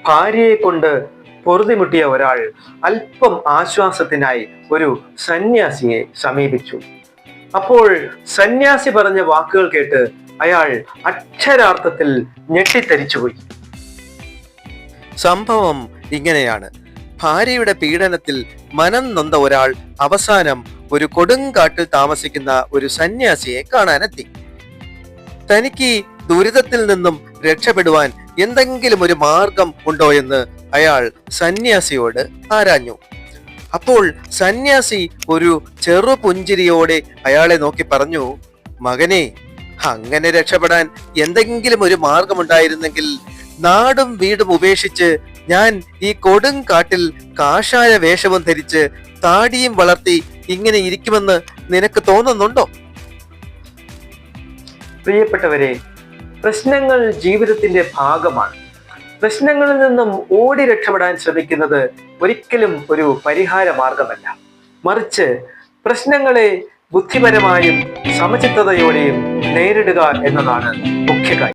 ഭാര്യയെ കൊണ്ട് പൊറുതിമുട്ടിയ ഒരാൾ അല്പം ആശ്വാസത്തിനായി ഒരു സന്യാസിയെ സമീപിച്ചു. അപ്പോൾ സന്യാസി പറഞ്ഞ വാക്കുകൾ കേട്ട് അയാൾ അക്ഷരാർത്ഥത്തിൽ ഞെട്ടിത്തരിച്ചുപോയി. സംഭവം ഇങ്ങനെയാണ്. ഭാര്യയുടെ പീഡനത്തിൽ മനം നൊന്ത ഒരാൾ അവസാനം ഒരു കൊടുങ്കാട്ടിൽ താമസിക്കുന്ന ഒരു സന്യാസിയെ കാണാനെത്തി. തനിക്ക് ദുരിതത്തിൽ നിന്നും രക്ഷപ്പെടുവാൻ എന്തെങ്കിലും ഒരു മാർഗം ഉണ്ടോ എന്ന് അയാൾ സന്യാസിയോട് ആരാഞ്ഞു. അപ്പോൾ സന്യാസി ഒരു ചെറുപുഞ്ചിരിയോടെ അയാളെ നോക്കി പറഞ്ഞു, മകനെ, അങ്ങനെ രക്ഷപ്പെടാൻ എന്തെങ്കിലും ഒരു മാർഗമുണ്ടായിരുന്നെങ്കിൽ നാടും വീടും ഉപേക്ഷിച്ച് ഞാൻ ഈ കൊടുങ്കാട്ടിൽ കാഷായ വേഷവും ധരിച്ച് താടിയും വളർത്തി ഇങ്ങനെ ഇരിക്കുമെന്ന് നിനക്ക് തോന്നുന്നുണ്ടോ? പ്രിയപ്പെട്ടവരെ, പ്രശ്നങ്ങൾ ജീവിതത്തിന്റെ ഭാഗമാണ്. പ്രശ്നങ്ങളിൽ നിന്നും ഓടി രക്ഷപ്പെടാൻ ശ്രമിക്കുന്നത് ഒരിക്കലും ഒരു പരിഹാര മാർഗമല്ല. മറിച്ച് പ്രശ്നങ്ങളെ ബുദ്ധിപരമായും സമചിത്തതയോടെയും നേരിടുക എന്നതാണ് മുഖ്യ കാര്യം.